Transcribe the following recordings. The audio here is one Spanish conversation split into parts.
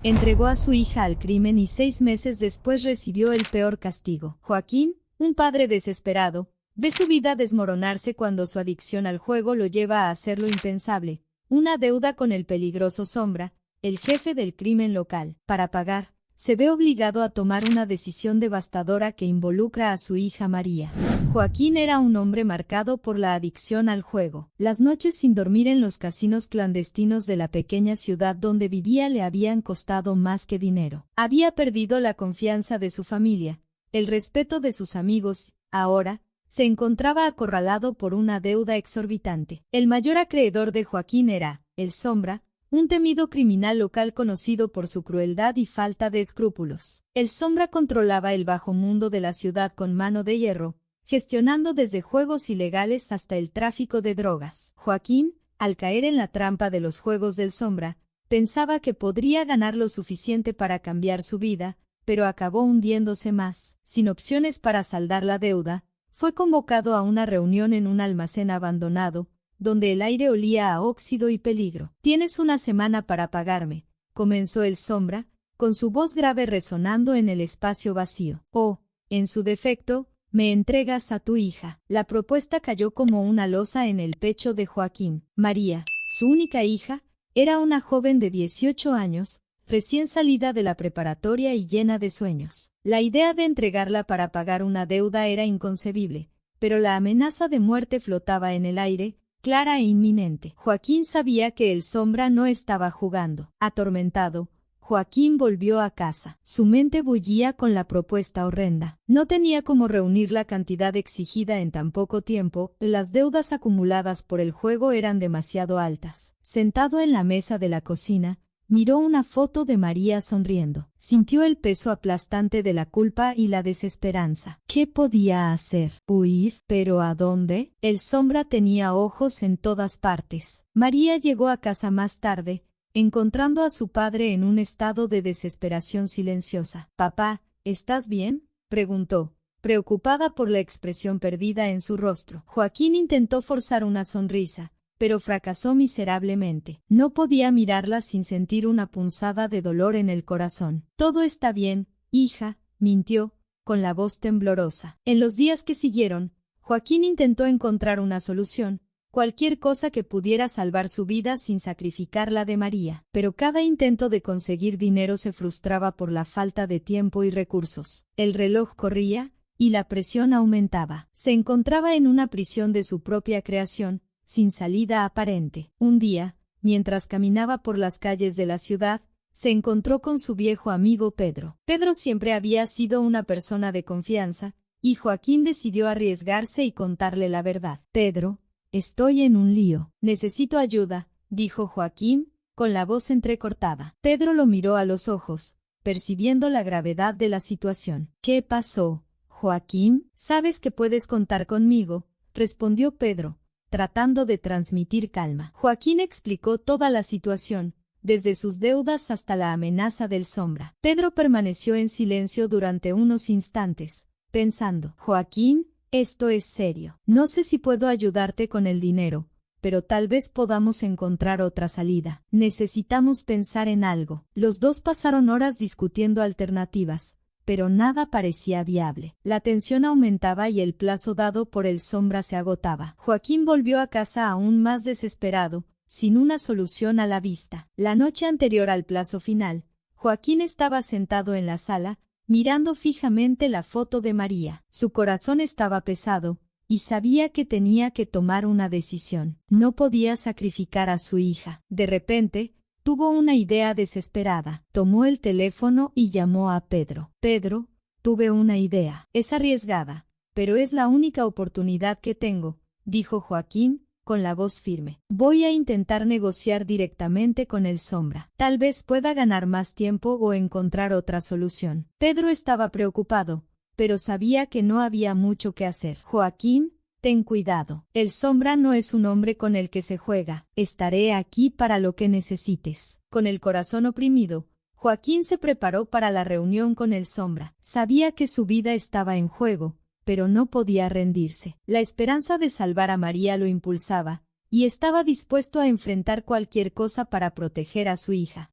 Entregó a su hija al crimen y 6 meses después recibió el peor castigo. Joaquín, un padre desesperado, ve su vida desmoronarse cuando su adicción al juego lo lleva a hacer lo impensable, una deuda con el peligroso Sombra, el jefe del crimen local. Para pagar, se ve obligado a tomar una decisión devastadora que involucra a su hija María. Joaquín era un hombre marcado por la adicción al juego. Las noches sin dormir en los casinos clandestinos de la pequeña ciudad donde vivía le habían costado más que dinero. Había perdido la confianza de su familia, el respeto de sus amigos. Ahora, se encontraba acorralado por una deuda exorbitante. El mayor acreedor de Joaquín era el Sombra, un temido criminal local conocido por su crueldad y falta de escrúpulos. El Sombra controlaba el bajo mundo de la ciudad con mano de hierro, gestionando desde juegos ilegales hasta el tráfico de drogas. Joaquín, al caer en la trampa de los juegos del Sombra, pensaba que podría ganar lo suficiente para cambiar su vida, pero acabó hundiéndose más. Sin opciones para saldar la deuda, fue convocado a una reunión en un almacén abandonado, donde el aire olía a óxido y peligro. «Tienes una semana para pagarme», comenzó el Sombra, con su voz grave resonando en el espacio vacío. «O, en su defecto, me entregas a tu hija». La propuesta cayó como una losa en el pecho de Joaquín. María, su única hija, era una joven de 18 años, recién salida de la preparatoria y llena de sueños. La idea de entregarla para pagar una deuda era inconcebible, pero la amenaza de muerte flotaba en el aire, clara e inminente. Joaquín sabía que el Sombra no estaba jugando. Atormentado, Joaquín volvió a casa. Su mente bullía con la propuesta horrenda. No tenía cómo reunir la cantidad exigida en tan poco tiempo, las deudas acumuladas por el juego eran demasiado altas. Sentado en la mesa de la cocina, miró una foto de María sonriendo. Sintió el peso aplastante de la culpa y la desesperanza. ¿Qué podía hacer? ¿Huir? ¿Pero a dónde? El Sombra tenía ojos en todas partes. María llegó a casa más tarde, encontrando a su padre en un estado de desesperación silenciosa. «Papá, ¿estás bien?», preguntó, preocupada por la expresión perdida en su rostro. Joaquín intentó forzar una sonrisa, pero fracasó miserablemente. No podía mirarla sin sentir una punzada de dolor en el corazón. «Todo está bien, hija», mintió, con la voz temblorosa. En los días que siguieron, Joaquín intentó encontrar una solución, cualquier cosa que pudiera salvar su vida sin sacrificar la de María. Pero cada intento de conseguir dinero se frustraba por la falta de tiempo y recursos. El reloj corría, y la presión aumentaba. Se encontraba en una prisión de su propia creación, sin salida aparente. Un día, mientras caminaba por las calles de la ciudad, se encontró con su viejo amigo Pedro. Pedro siempre había sido una persona de confianza, y Joaquín decidió arriesgarse y contarle la verdad. «Pedro, estoy en un lío. Necesito ayuda», dijo Joaquín, con la voz entrecortada. Pedro lo miró a los ojos, percibiendo la gravedad de la situación. «¿Qué pasó, Joaquín?» «Sabes que puedes contar conmigo», respondió Pedro, tratando de transmitir calma. Joaquín explicó toda la situación, desde sus deudas hasta la amenaza del Sombra. Pedro permaneció en silencio durante unos instantes, pensando. «Joaquín, esto es serio. No sé si puedo ayudarte con el dinero, pero tal vez podamos encontrar otra salida. Necesitamos pensar en algo». Los dos pasaron horas discutiendo alternativas, pero nada parecía viable. La tensión aumentaba y el plazo dado por el Sombra se agotaba. Joaquín volvió a casa aún más desesperado, sin una solución a la vista. La noche anterior al plazo final, Joaquín estaba sentado en la sala, mirando fijamente la foto de María. Su corazón estaba pesado, y sabía que tenía que tomar una decisión. No podía sacrificar a su hija. De repente, tuvo una idea desesperada. Tomó el teléfono y llamó a Pedro. «Pedro, tuve una idea. Es arriesgada, pero es la única oportunidad que tengo», dijo Joaquín, con la voz firme. «Voy a intentar negociar directamente con el Sombra. Tal vez pueda ganar más tiempo o encontrar otra solución». Pedro estaba preocupado, pero sabía que no había mucho que hacer. «Joaquín, ten cuidado. El Sombra no es un hombre con el que se juega. Estaré aquí para lo que necesites». Con el corazón oprimido, Joaquín se preparó para la reunión con el Sombra. Sabía que su vida estaba en juego, pero no podía rendirse. La esperanza de salvar a María lo impulsaba, y estaba dispuesto a enfrentar cualquier cosa para proteger a su hija.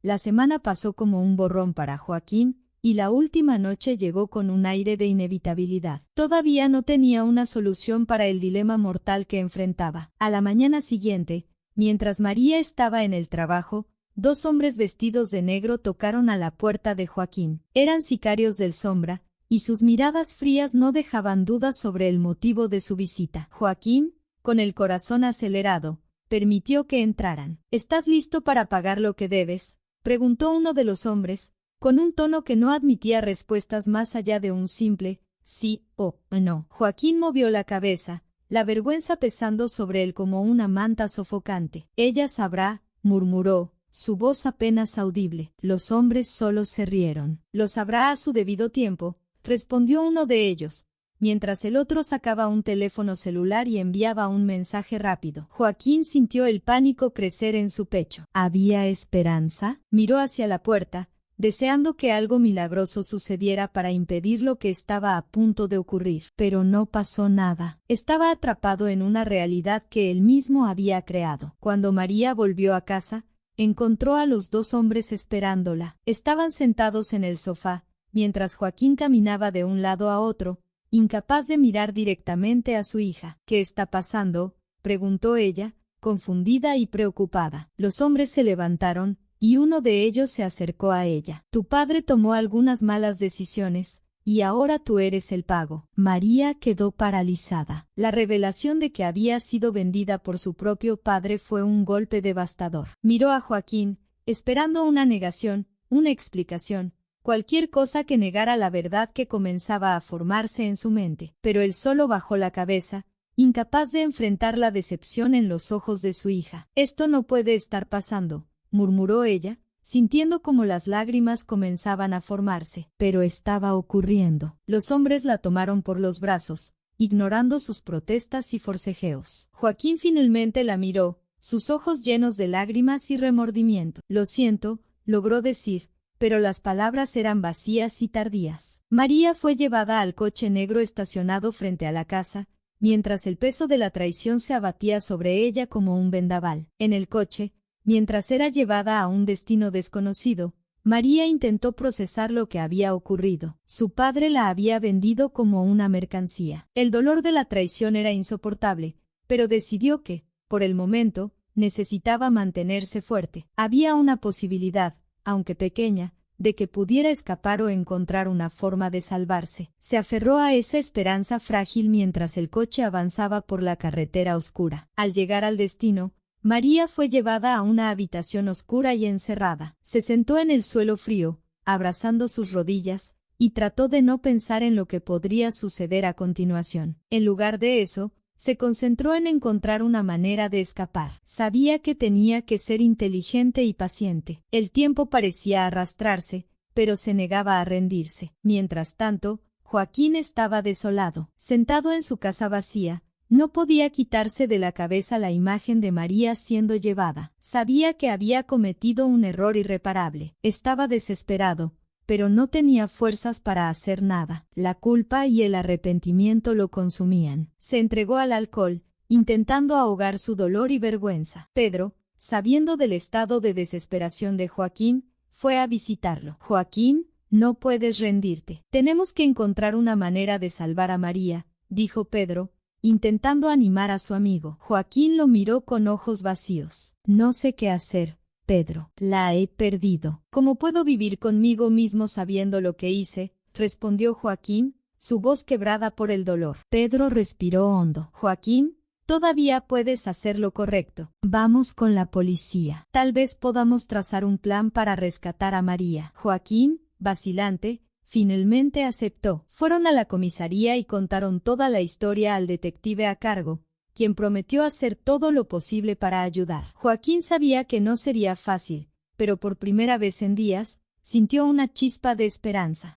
La semana pasó como un borrón para Joaquín, y la última noche llegó con un aire de inevitabilidad. Todavía no tenía una solución para el dilema mortal que enfrentaba. A la mañana siguiente, mientras María estaba en el trabajo, dos hombres vestidos de negro tocaron a la puerta de Joaquín. Eran sicarios del Sombra, y sus miradas frías no dejaban dudas sobre el motivo de su visita. Joaquín, con el corazón acelerado, permitió que entraran. ¿Estás listo para pagar lo que debes?, preguntó uno de los hombres, con un tono que no admitía respuestas más allá de un simple sí o no. Joaquín movió la cabeza, la vergüenza pesando sobre él como una manta sofocante. Ella sabrá, murmuró, su voz apenas audible. Los hombres solo se rieron. Lo sabrá a su debido tiempo, respondió uno de ellos, mientras el otro sacaba un teléfono celular y enviaba un mensaje rápido. Joaquín sintió el pánico crecer en su pecho. ¿Había esperanza? Miró hacia la puerta, deseando que algo milagroso sucediera para impedir lo que estaba a punto de ocurrir. Pero no pasó nada. Estaba atrapado en una realidad que él mismo había creado. Cuando María volvió a casa, encontró a los dos hombres esperándola. Estaban sentados en el sofá, mientras Joaquín caminaba de un lado a otro, incapaz de mirar directamente a su hija. ¿Qué está pasando?, preguntó ella, confundida y preocupada. Los hombres se levantaron, y uno de ellos se acercó a ella. Tu padre tomó algunas malas decisiones, y ahora tú eres el pago. María quedó paralizada. La revelación de que había sido vendida por su propio padre fue un golpe devastador. Miró a Joaquín, esperando una negación, una explicación, cualquier cosa que negara la verdad que comenzaba a formarse en su mente. Pero él solo bajó la cabeza, incapaz de enfrentar la decepción en los ojos de su hija. Esto no puede estar pasando, murmuró ella, sintiendo como las lágrimas comenzaban a formarse. Pero estaba ocurriendo. Los hombres la tomaron por los brazos, ignorando sus protestas y forcejeos. Joaquín finalmente la miró, sus ojos llenos de lágrimas y remordimiento. Lo siento, logró decir, pero las palabras eran vacías y tardías. María fue llevada al coche negro estacionado frente a la casa, mientras el peso de la traición se abatía sobre ella como un vendaval. En el coche, mientras era llevada a un destino desconocido, María intentó procesar lo que había ocurrido. Su padre la había vendido como una mercancía. El dolor de la traición era insoportable, pero decidió que, por el momento, necesitaba mantenerse fuerte. Había una posibilidad, aunque pequeña, de que pudiera escapar o encontrar una forma de salvarse. Se aferró a esa esperanza frágil mientras el coche avanzaba por la carretera oscura. Al llegar al destino, María fue llevada a una habitación oscura y encerrada. Se sentó en el suelo frío, abrazando sus rodillas, y trató de no pensar en lo que podría suceder a continuación. En lugar de eso, se concentró en encontrar una manera de escapar. Sabía que tenía que ser inteligente y paciente. El tiempo parecía arrastrarse, pero se negaba a rendirse. Mientras tanto, Joaquín estaba desolado. Sentado en su casa vacía, no podía quitarse de la cabeza la imagen de María siendo llevada. Sabía que había cometido un error irreparable. Estaba desesperado, pero no tenía fuerzas para hacer nada. La culpa y el arrepentimiento lo consumían. Se entregó al alcohol, intentando ahogar su dolor y vergüenza. Pedro, sabiendo del estado de desesperación de Joaquín, fue a visitarlo. Joaquín, no puedes rendirte. Tenemos que encontrar una manera de salvar a María, dijo Pedro, intentando animar a su amigo. Joaquín lo miró con ojos vacíos. No sé qué hacer, Pedro. La he perdido. ¿Cómo puedo vivir conmigo mismo sabiendo lo que hice?, respondió Joaquín, su voz quebrada por el dolor. Pedro respiró hondo. Joaquín, todavía puedes hacer lo correcto. Vamos con la policía. Tal vez podamos trazar un plan para rescatar a María. Joaquín, vacilante, finalmente aceptó. Fueron a la comisaría y contaron toda la historia al detective a cargo, quien prometió hacer todo lo posible para ayudar. Joaquín sabía que no sería fácil, pero por primera vez en días, sintió una chispa de esperanza.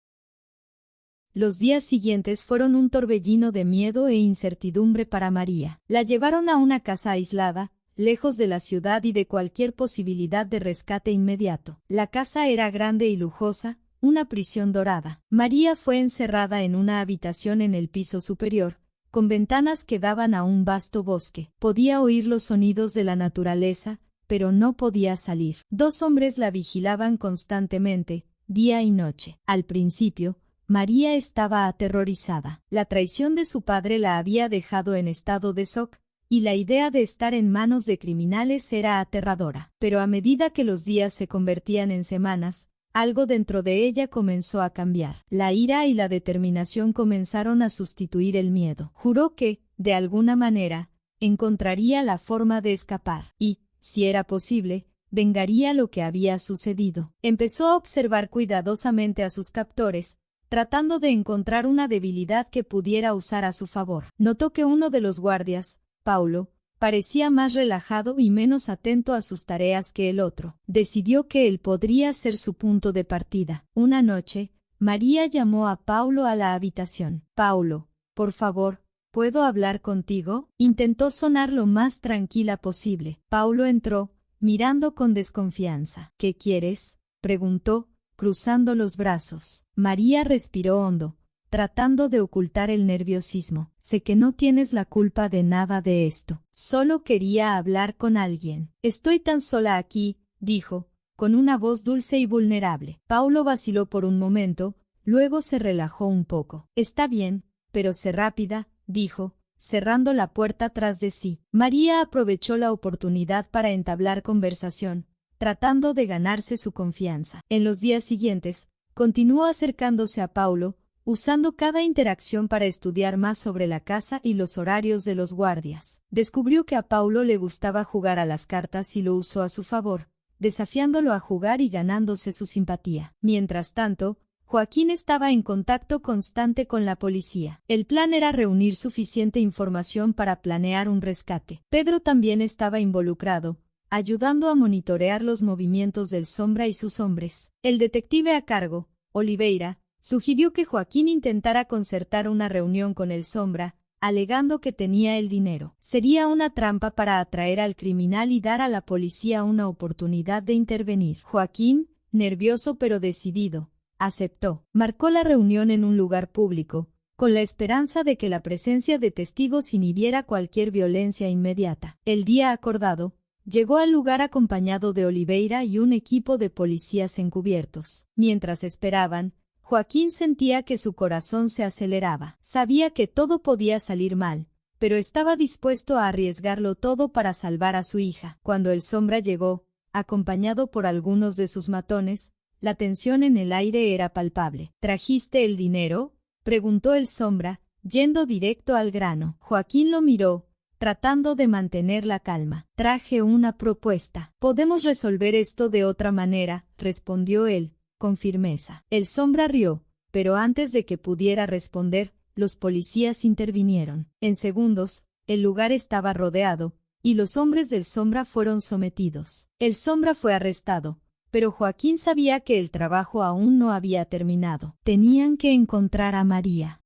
Los días siguientes fueron un torbellino de miedo e incertidumbre para María. La llevaron a una casa aislada, lejos de la ciudad y de cualquier posibilidad de rescate inmediato. La casa era grande y lujosa, una prisión dorada. María fue encerrada en una habitación en el piso superior, con ventanas que daban a un vasto bosque. Podía oír los sonidos de la naturaleza, pero no podía salir. 2 hombres la vigilaban constantemente, día y noche. Al principio, María estaba aterrorizada. La traición de su padre la había dejado en estado de shock, y la idea de estar en manos de criminales era aterradora. Pero a medida que los días se convertían en semanas, algo dentro de ella comenzó a cambiar. La ira y la determinación comenzaron a sustituir el miedo. Juró que, de alguna manera, encontraría la forma de escapar y, si era posible, vengaría lo que había sucedido. Empezó a observar cuidadosamente a sus captores, tratando de encontrar una debilidad que pudiera usar a su favor. Notó que uno de los guardias, Paulo, parecía más relajado y menos atento a sus tareas que el otro. Decidió que él podría ser su punto de partida. Una noche, María llamó a Paulo a la habitación. «Paulo, por favor, ¿puedo hablar contigo?». Intentó sonar lo más tranquila posible. Paulo entró, mirando con desconfianza. «¿Qué quieres?», preguntó, cruzando los brazos. María respiró hondo, tratando de ocultar el nerviosismo. «Sé que no tienes la culpa de nada de esto. Solo quería hablar con alguien. Estoy tan sola aquí», dijo, con una voz dulce y vulnerable. Paulo vaciló por un momento, luego se relajó un poco. «Está bien, pero sé rápida», dijo, cerrando la puerta tras de sí. María aprovechó la oportunidad para entablar conversación, tratando de ganarse su confianza. En los días siguientes, continuó acercándose a Paulo, usando cada interacción para estudiar más sobre la casa y los horarios de los guardias. Descubrió que a Paulo le gustaba jugar a las cartas y lo usó a su favor, desafiándolo a jugar y ganándose su simpatía. Mientras tanto, Joaquín estaba en contacto constante con la policía. El plan era reunir suficiente información para planear un rescate. Pedro también estaba involucrado, ayudando a monitorear los movimientos del Sombra y sus hombres. El detective a cargo, Oliveira, sugirió que Joaquín intentara concertar una reunión con el Sombra, alegando que tenía el dinero. Sería una trampa para atraer al criminal y dar a la policía una oportunidad de intervenir. Joaquín, nervioso pero decidido, aceptó. Marcó la reunión en un lugar público, con la esperanza de que la presencia de testigos inhibiera cualquier violencia inmediata. El día acordado, llegó al lugar acompañado de Oliveira y un equipo de policías encubiertos. Mientras esperaban, Joaquín sentía que su corazón se aceleraba. Sabía que todo podía salir mal, pero estaba dispuesto a arriesgarlo todo para salvar a su hija. Cuando el Sombra llegó, acompañado por algunos de sus matones, la tensión en el aire era palpable. «¿Trajiste el dinero?», preguntó el Sombra, yendo directo al grano. Joaquín lo miró, tratando de mantener la calma. «Traje una propuesta. Podemos resolver esto de otra manera», respondió él, con firmeza. El Sombra rió, pero antes de que pudiera responder, los policías intervinieron. En segundos, el lugar estaba rodeado, y los hombres del Sombra fueron sometidos. El Sombra fue arrestado, pero Joaquín sabía que el trabajo aún no había terminado. Tenían que encontrar a María.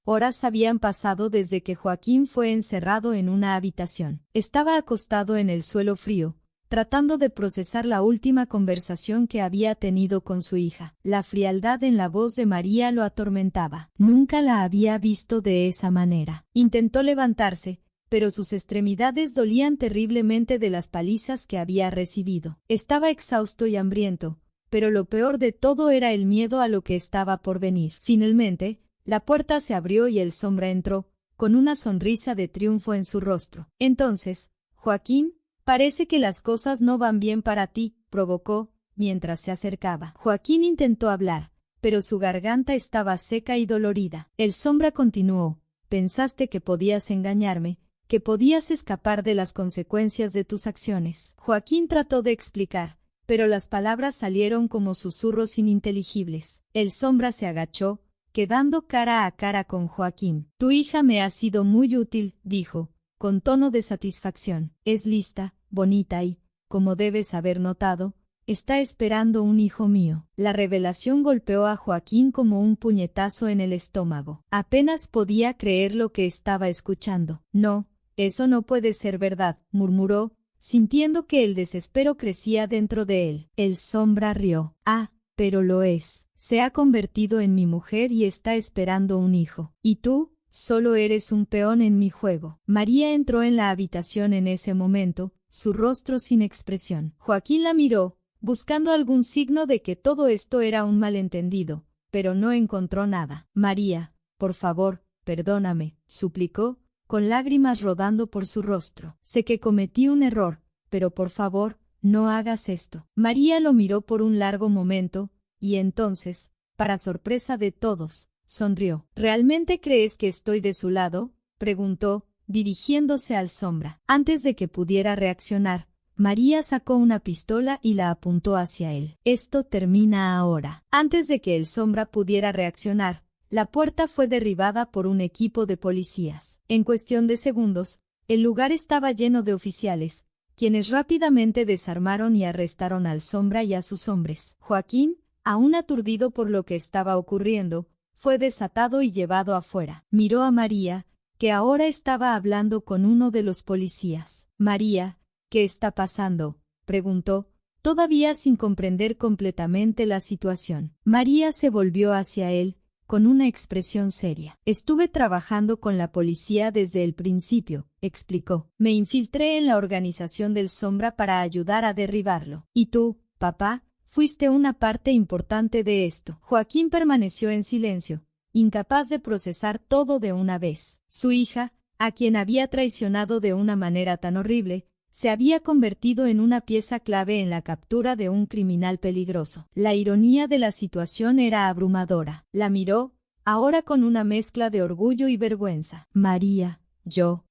Horas habían pasado desde que Joaquín fue encerrado en una habitación. Estaba acostado en el suelo frío, tratando de procesar la última conversación que había tenido con su hija. La frialdad en la voz de María lo atormentaba. Nunca la había visto de esa manera. Intentó levantarse, pero sus extremidades dolían terriblemente de las palizas que había recibido. Estaba exhausto y hambriento, pero lo peor de todo era el miedo a lo que estaba por venir. Finalmente, la puerta se abrió y el Sombra entró, con una sonrisa de triunfo en su rostro. Entonces, «Joaquín, parece que las cosas no van bien para ti», provocó, mientras se acercaba. Joaquín intentó hablar, pero su garganta estaba seca y dolorida. El Sombra continuó: «Pensaste que podías engañarme, que podías escapar de las consecuencias de tus acciones». Joaquín trató de explicar, pero las palabras salieron como susurros ininteligibles. El Sombra se agachó, quedando cara a cara con Joaquín. «Tu hija me ha sido muy útil», dijo, con tono de satisfacción. «Es lista, bonita y, como debes haber notado, está esperando un hijo mío». La revelación golpeó a Joaquín como un puñetazo en el estómago. Apenas podía creer lo que estaba escuchando. «No, eso no puede ser verdad», murmuró, sintiendo que el desespero crecía dentro de él. El Sombra rió. «Ah, pero lo es. Se ha convertido en mi mujer y está esperando un hijo. Y tú, solo eres un peón en mi juego». María entró en la habitación en ese momento, su rostro sin expresión. Joaquín la miró, buscando algún signo de que todo esto era un malentendido, pero no encontró nada. María, por favor, perdóname, suplicó, con lágrimas rodando por su rostro. Sé que cometí un error, pero por favor, no hagas esto. María lo miró por un largo momento, y entonces, para sorpresa de todos, sonrió. ¿Realmente crees que estoy de su lado?, preguntó, dirigiéndose al Sombra. Antes de que pudiera reaccionar, María sacó una pistola y la apuntó hacia él. Esto termina ahora. Antes de que el Sombra pudiera reaccionar, la puerta fue derribada por un equipo de policías. En cuestión de segundos, el lugar estaba lleno de oficiales, quienes rápidamente desarmaron y arrestaron al Sombra y a sus hombres. Joaquín, aún aturdido por lo que estaba ocurriendo, fue desatado y llevado afuera. Miró a María, que ahora estaba hablando con uno de los policías. María, ¿qué está pasando?, preguntó, todavía sin comprender completamente la situación. María se volvió hacia él, con una expresión seria. Estuve trabajando con la policía desde el principio, explicó. Me infiltré en la organización del Sombra para ayudar a derribarlo. ¿Y tú, papá? Fuiste una parte importante de esto. Joaquín permaneció en silencio, incapaz de procesar todo de una vez. Su hija, a quien había traicionado de una manera tan horrible, se había convertido en una pieza clave en la captura de un criminal peligroso. La ironía de la situación era abrumadora. La miró, ahora con una mezcla de orgullo y vergüenza. María,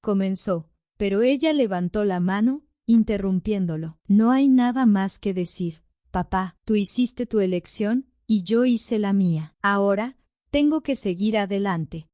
comenzó, pero ella levantó la mano, interrumpiéndolo. No hay nada más que decir. Papá, tú hiciste tu elección, y yo hice la mía. Ahora, tengo que seguir adelante.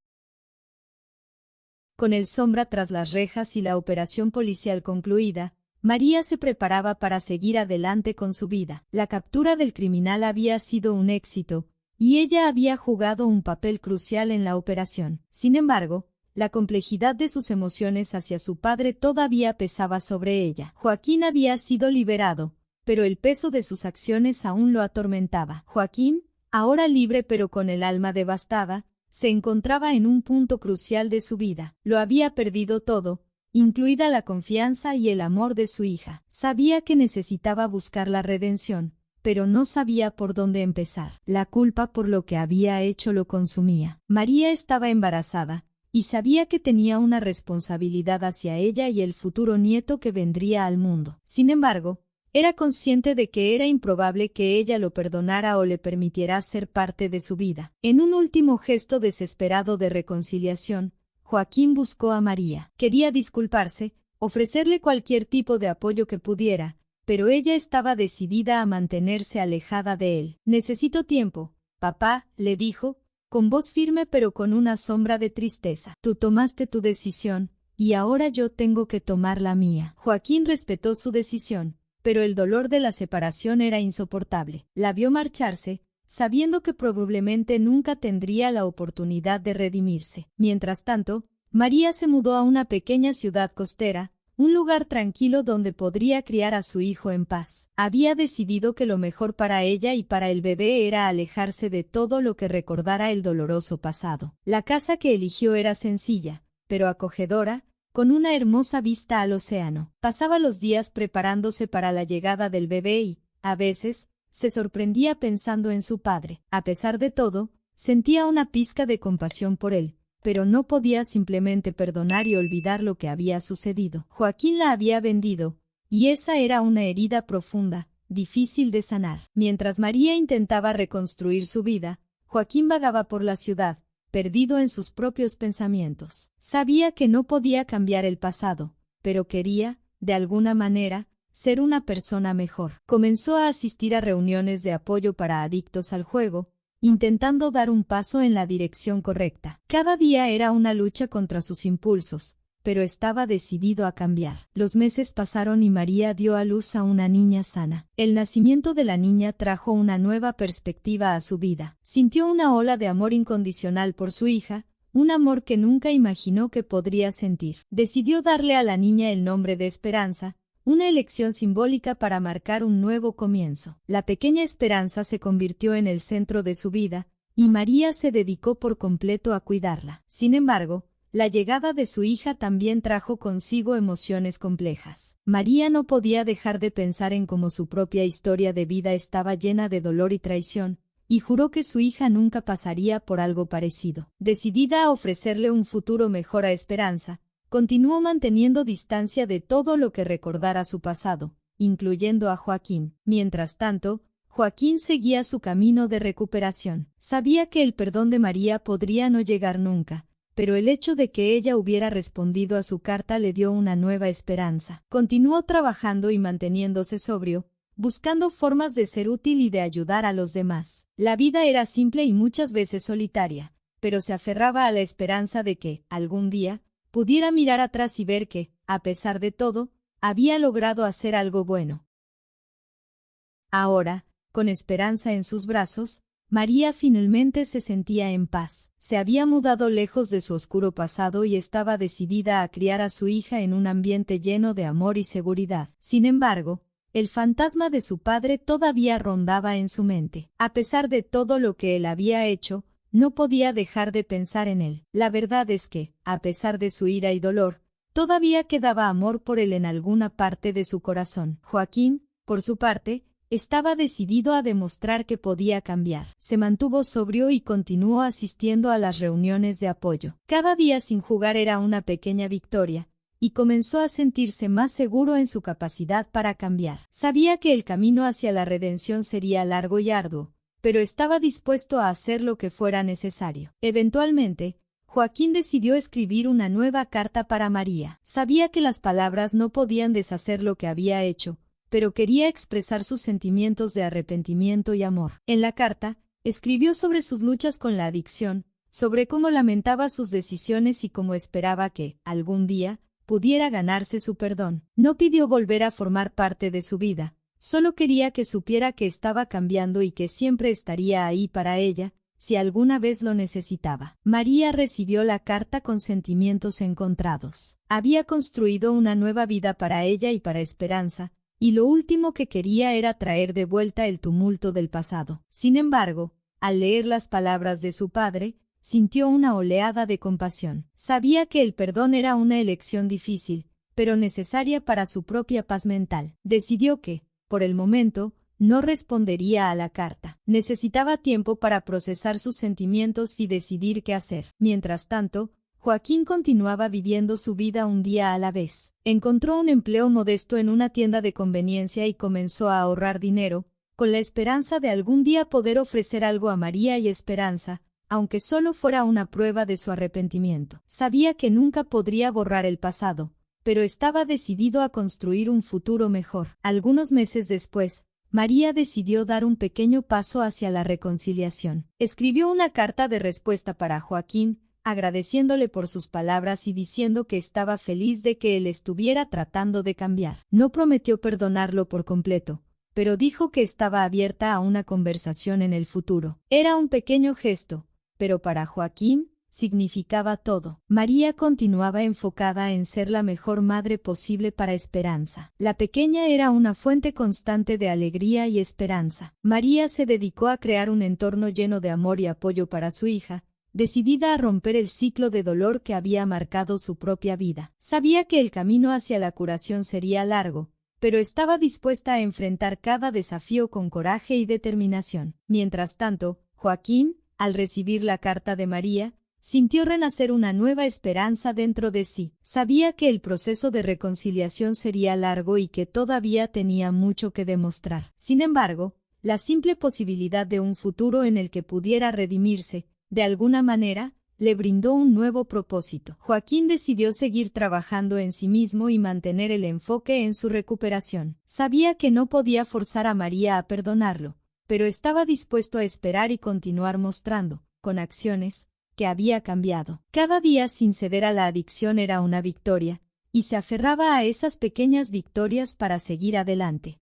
Con el Sombra tras las rejas y la operación policial concluida, María se preparaba para seguir adelante con su vida. La captura del criminal había sido un éxito, y ella había jugado un papel crucial en la operación. Sin embargo, la complejidad de sus emociones hacia su padre todavía pesaba sobre ella. Joaquín había sido liberado, pero el peso de sus acciones aún lo atormentaba. Joaquín, ahora libre pero con el alma devastada, se encontraba en un punto crucial de su vida. Lo había perdido todo, incluida la confianza y el amor de su hija. Sabía que necesitaba buscar la redención, pero no sabía por dónde empezar. La culpa por lo que había hecho lo consumía. María estaba embarazada, y sabía que tenía una responsabilidad hacia ella y el futuro nieto que vendría al mundo. Sin embargo, era consciente de que era improbable que ella lo perdonara o le permitiera ser parte de su vida. En un último gesto desesperado de reconciliación, Joaquín buscó a María. Quería disculparse, ofrecerle cualquier tipo de apoyo que pudiera, pero ella estaba decidida a mantenerse alejada de él. Necesito tiempo, papá, le dijo, con voz firme pero con una sombra de tristeza. Tú tomaste tu decisión, y ahora yo tengo que tomar la mía. Joaquín respetó su decisión, pero el dolor de la separación era insoportable. La vio marcharse, sabiendo que probablemente nunca tendría la oportunidad de redimirse. Mientras tanto, María se mudó a una pequeña ciudad costera, un lugar tranquilo donde podría criar a su hijo en paz. Había decidido que lo mejor para ella y para el bebé era alejarse de todo lo que recordara el doloroso pasado. La casa que eligió era sencilla, pero acogedora, con una hermosa vista al océano. Pasaba los días preparándose para la llegada del bebé y, a veces, se sorprendía pensando en su padre. A pesar de todo, sentía una pizca de compasión por él, pero no podía simplemente perdonar y olvidar lo que había sucedido. Joaquín la había vendido, y esa era una herida profunda, difícil de sanar. Mientras María intentaba reconstruir su vida, Joaquín vagaba por la ciudad, perdido en sus propios pensamientos. Sabía que no podía cambiar el pasado, pero quería, de alguna manera, ser una persona mejor. Comenzó a asistir a reuniones de apoyo para adictos al juego, intentando dar un paso en la dirección correcta. Cada día era una lucha contra sus impulsos, pero estaba decidido a cambiar. Los meses pasaron y María dio a luz a una niña sana. El nacimiento de la niña trajo una nueva perspectiva a su vida. Sintió una ola de amor incondicional por su hija, un amor que nunca imaginó que podría sentir. Decidió darle a la niña el nombre de Esperanza, una elección simbólica para marcar un nuevo comienzo. La pequeña Esperanza se convirtió en el centro de su vida, y María se dedicó por completo a cuidarla. Sin embargo, la llegada de su hija también trajo consigo emociones complejas. María no podía dejar de pensar en cómo su propia historia de vida estaba llena de dolor y traición, y juró que su hija nunca pasaría por algo parecido. Decidida a ofrecerle un futuro mejor a Esperanza, continuó manteniendo distancia de todo lo que recordara su pasado, incluyendo a Joaquín. Mientras tanto, Joaquín seguía su camino de recuperación. Sabía que el perdón de María podría no llegar nunca, pero el hecho de que ella hubiera respondido a su carta le dio una nueva esperanza. Continuó trabajando y manteniéndose sobrio, buscando formas de ser útil y de ayudar a los demás. La vida era simple y muchas veces solitaria, pero se aferraba a la esperanza de que, algún día, pudiera mirar atrás y ver que, a pesar de todo, había logrado hacer algo bueno. Ahora, con Esperanza en sus brazos, María finalmente se sentía en paz. Se había mudado lejos de su oscuro pasado y estaba decidida a criar a su hija en un ambiente lleno de amor y seguridad. Sin embargo, el fantasma de su padre todavía rondaba en su mente. A pesar de todo lo que él había hecho, no podía dejar de pensar en él. La verdad es que, a pesar de su ira y dolor, todavía quedaba amor por él en alguna parte de su corazón. Joaquín, por su parte, estaba decidido a demostrar que podía cambiar. Se mantuvo sobrio y continuó asistiendo a las reuniones de apoyo. Cada día sin jugar era una pequeña victoria, y comenzó a sentirse más seguro en su capacidad para cambiar. Sabía que el camino hacia la redención sería largo y arduo, pero estaba dispuesto a hacer lo que fuera necesario. Eventualmente, Joaquín decidió escribir una nueva carta para María. Sabía que las palabras no podían deshacer lo que había hecho, pero quería expresar sus sentimientos de arrepentimiento y amor. En la carta, escribió sobre sus luchas con la adicción, sobre cómo lamentaba sus decisiones y cómo esperaba que, algún día, pudiera ganarse su perdón. No pidió volver a formar parte de su vida, solo quería que supiera que estaba cambiando y que siempre estaría ahí para ella, si alguna vez lo necesitaba. María recibió la carta con sentimientos encontrados. Había construido una nueva vida para ella y para Esperanza, y lo último que quería era traer de vuelta el tumulto del pasado. Sin embargo, al leer las palabras de su padre, sintió una oleada de compasión. Sabía que el perdón era una elección difícil, pero necesaria para su propia paz mental. Decidió que, por el momento, no respondería a la carta. Necesitaba tiempo para procesar sus sentimientos y decidir qué hacer. Mientras tanto, Joaquín continuaba viviendo su vida un día a la vez. Encontró un empleo modesto en una tienda de conveniencia y comenzó a ahorrar dinero, con la esperanza de algún día poder ofrecer algo a María y Esperanza, aunque solo fuera una prueba de su arrepentimiento. Sabía que nunca podría borrar el pasado, pero estaba decidido a construir un futuro mejor. Algunos meses después, María decidió dar un pequeño paso hacia la reconciliación. Escribió una carta de respuesta para Joaquín, agradeciéndole por sus palabras y diciendo que estaba feliz de que él estuviera tratando de cambiar. No prometió perdonarlo por completo, pero dijo que estaba abierta a una conversación en el futuro. Era un pequeño gesto, pero para Joaquín, significaba todo. María continuaba enfocada en ser la mejor madre posible para Esperanza. La pequeña era una fuente constante de alegría y esperanza. María se dedicó a crear un entorno lleno de amor y apoyo para su hija, decidida a romper el ciclo de dolor que había marcado su propia vida. Sabía que el camino hacia la curación sería largo, pero estaba dispuesta a enfrentar cada desafío con coraje y determinación. Mientras tanto, Joaquín, al recibir la carta de María, sintió renacer una nueva esperanza dentro de sí. Sabía que el proceso de reconciliación sería largo y que todavía tenía mucho que demostrar. Sin embargo, la simple posibilidad de un futuro en el que pudiera redimirse, de alguna manera, le brindó un nuevo propósito. Joaquín decidió seguir trabajando en sí mismo y mantener el enfoque en su recuperación. Sabía que no podía forzar a María a perdonarlo, pero estaba dispuesto a esperar y continuar mostrando, con acciones, que había cambiado. Cada día sin ceder a la adicción era una victoria, y se aferraba a esas pequeñas victorias para seguir adelante.